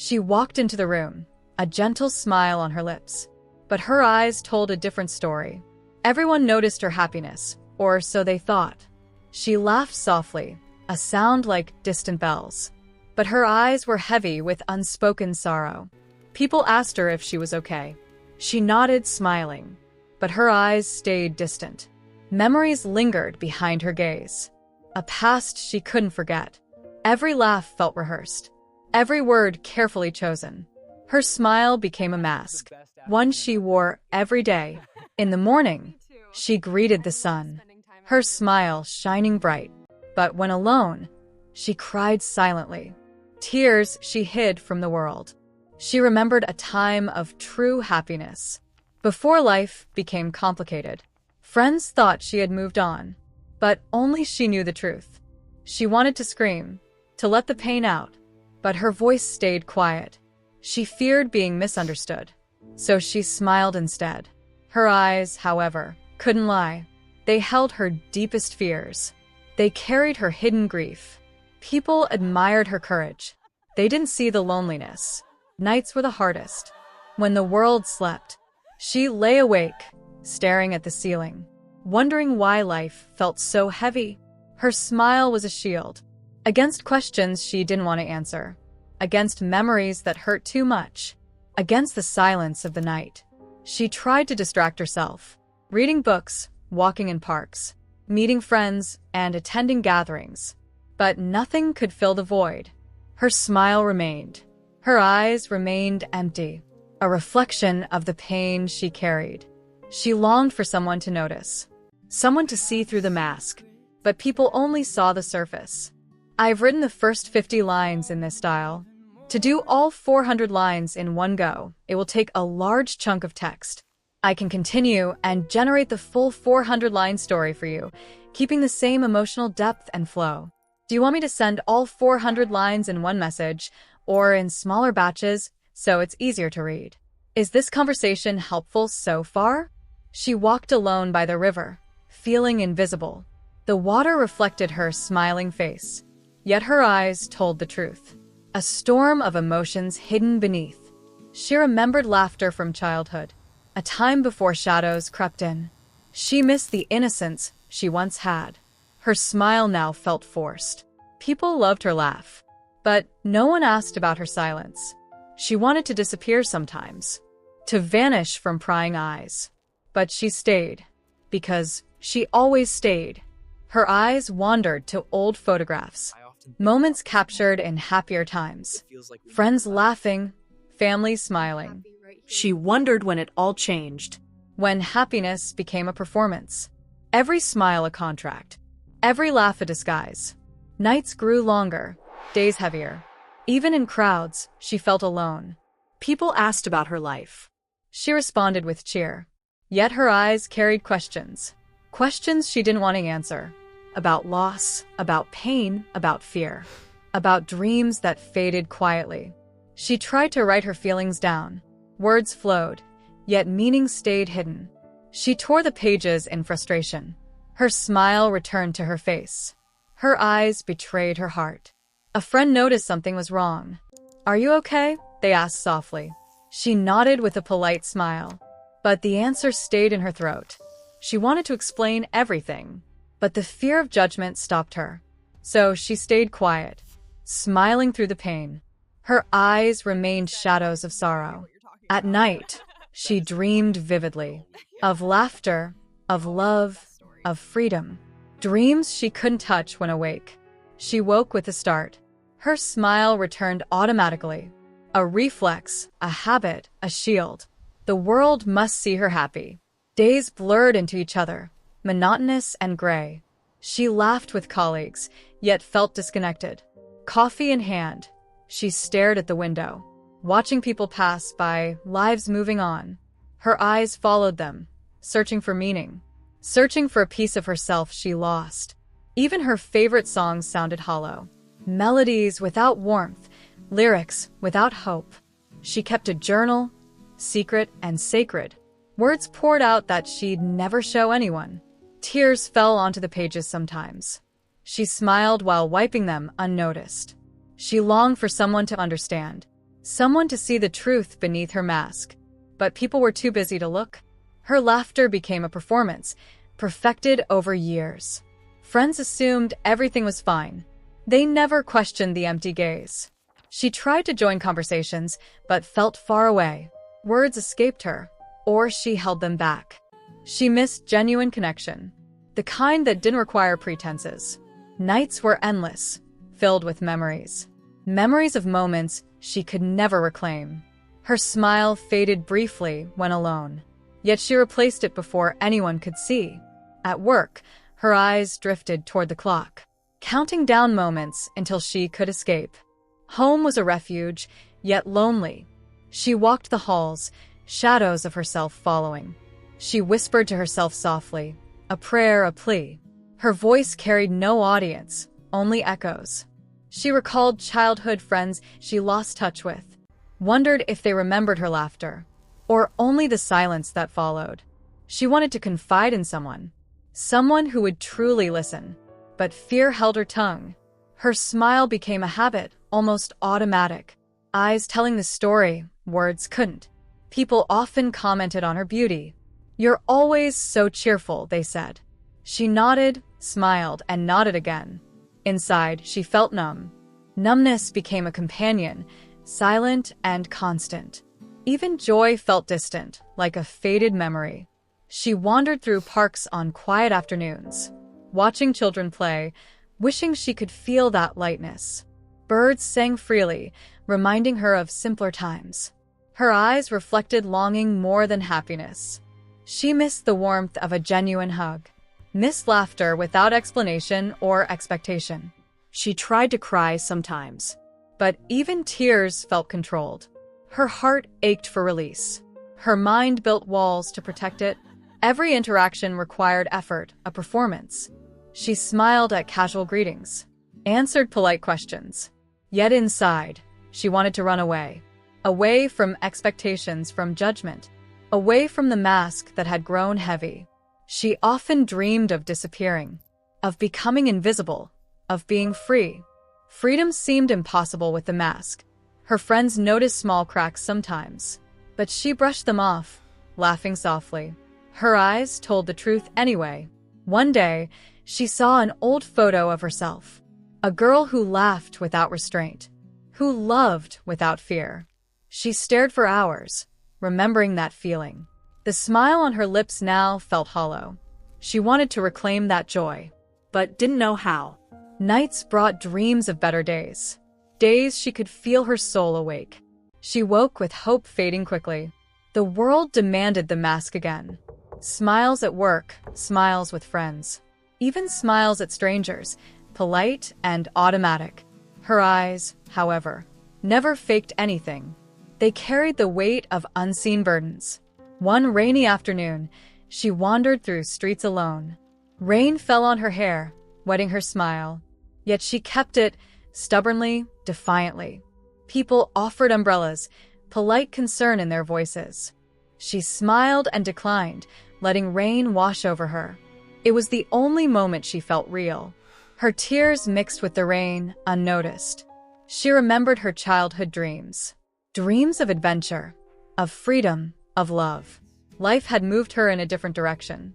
She walked into the room, a gentle smile on her lips. But her eyes told a different story. Everyone noticed her happiness, or so they thought. She laughed softly, a sound like distant bells. But her eyes were heavy with unspoken sorrow. People asked her if she was okay. She nodded, smiling. But her eyes stayed distant. Memories lingered behind her gaze. A past she couldn't forget. Every laugh felt rehearsed. Every word carefully chosen. Her smile became a mask, one she wore every day. In the morning, she greeted the sun, her smile shining bright. But when alone, she cried silently. Tears she hid from the world. She remembered a time of true happiness. Before life became complicated, friends thought she had moved on, but only she knew the truth. She wanted to scream, to let the pain out, but her voice stayed quiet. She feared being misunderstood, so she smiled instead. Her eyes, however, couldn't lie. They held her deepest fears. They carried her hidden grief. People admired her courage. They didn't see the loneliness. Nights were the hardest. When the world slept, she lay awake, staring at the ceiling, wondering why life felt so heavy. Her smile was a shield, against questions she didn't want to answer, against memories that hurt too much, against the silence of the night. She tried to distract herself, reading books, walking in parks, meeting friends, and attending gatherings. But nothing could fill the void. Her smile remained. Her eyes remained empty, a reflection of the pain she carried. She longed for someone to notice, someone to see through the mask, but people only saw the surface. I've written the first 50 lines in this style. To do all 400 lines in one go, it will take a large chunk of text. I can continue and generate the full 400-line story for you, keeping the same emotional depth and flow. Do you want me to send all 400 lines in one message, or in smaller batches, so it's easier to read? Is this conversation helpful so far? She walked alone by the river, feeling invisible. The water reflected her smiling face, yet her eyes told the truth. A storm of emotions hidden beneath. She remembered laughter from childhood, a time before shadows crept in. She missed the innocence she once had. Her smile now felt forced. People loved her laugh, but no one asked about her silence. She wanted to disappear sometimes, to vanish from prying eyes. But she stayed, because she always stayed. Her eyes wandered to old photographs, moments captured in happier times, friends laughing, family smiling. She wondered when it all changed, when happiness became a performance, every smile a contract, every laugh a disguise. Nights grew longer, days heavier. Even in crowds, she felt alone. People asked about her life. She responded with cheer. Yet her eyes carried questions. Questions she didn't want to answer. About loss, about pain, about fear. About dreams that faded quietly. She tried to write her feelings down. Words flowed, yet meaning stayed hidden. She tore the pages in frustration. Her smile returned to her face. Her eyes betrayed her heart. A friend noticed something was wrong. "Are you okay?" they asked softly. She nodded with a polite smile. But the answer stayed in her throat. She wanted to explain everything, but the fear of judgment stopped her. So she stayed quiet, smiling through the pain. Her eyes remained shadows of sorrow. At night, she dreamed vividly. Of laughter, of love, of freedom. Dreams she couldn't touch when awake. She woke with a start. Her smile returned automatically. A reflex, a habit, a shield. The world must see her happy. Days blurred into each other, monotonous and gray. She laughed with colleagues, yet felt disconnected. Coffee in hand, she stared at the window, watching people pass by, lives moving on. Her eyes followed them, searching for meaning, searching for a piece of herself she lost. Even her favorite songs sounded hollow. Melodies without warmth, lyrics without hope. She kept a journal, secret and sacred. Words poured out that she'd never show anyone. Tears fell onto the pages sometimes. She smiled while wiping them unnoticed. She longed for someone to understand, someone to see the truth beneath her mask. But people were too busy to look. Her laughter became a performance, perfected over years. Friends assumed everything was fine. They never questioned the empty gaze. She tried to join conversations, but felt far away. Words escaped her, or she held them back. She missed genuine connection, the kind that didn't require pretenses. Nights were endless, filled with memories. Memories of moments she could never reclaim. Her smile faded briefly when alone, yet she replaced it before anyone could see. At work, her eyes drifted toward the clock, counting down moments until she could escape. Home was a refuge, yet lonely. She walked the halls, shadows of herself following. She whispered to herself softly, a prayer, a plea. Her voice carried no audience, only echoes. She recalled childhood friends she lost touch with, wondered if they remembered her laughter, or only the silence that followed. She wanted to confide in someone who would truly listen, but fear held her tongue. Her smile became a habit, almost automatic. Eyes telling the story, words couldn't. People often commented on her beauty. "You're always so cheerful," they said. She nodded, smiled, and nodded again. Inside, she felt numb. Numbness became a companion, silent and constant. Even joy felt distant, like a faded memory. She wandered through parks on quiet afternoons, watching children play, wishing she could feel that lightness. Birds sang freely, reminding her of simpler times. Her eyes reflected longing more than happiness. She missed the warmth of a genuine hug, missed laughter without explanation or expectation. She tried to cry sometimes, but even tears felt controlled. Her heart ached for release. Her mind built walls to protect it. Every interaction required effort, a performance. She smiled at casual greetings, answered polite questions. Yet inside, she wanted to run away. Away from expectations, from judgment. Away from the mask that had grown heavy. She often dreamed of disappearing, of becoming invisible, of being free. Freedom seemed impossible with the mask. Her friends noticed small cracks sometimes, but she brushed them off, laughing softly. Her eyes told the truth anyway. One day, she saw an old photo of herself. A girl who laughed without restraint, who loved without fear. She stared for hours, remembering that feeling. The smile on her lips now felt hollow. She wanted to reclaim that joy, but didn't know how. Nights brought dreams of better days. Days she could feel her soul awake. She woke with hope fading quickly. The world demanded the mask again. Smiles at work, smiles with friends. Even smiles at strangers, polite and automatic. Her eyes, however, never faked anything. They carried the weight of unseen burdens. One rainy afternoon, she wandered through streets alone. Rain fell on her hair, wetting her smile. Yet she kept it, stubbornly, defiantly. People offered umbrellas, polite concern in their voices. She smiled and declined, letting rain wash over her. It was the only moment she felt real. Her tears mixed with the rain, unnoticed. She remembered her childhood dreams. Dreams of adventure, of freedom, of love. Life had moved her in a different direction.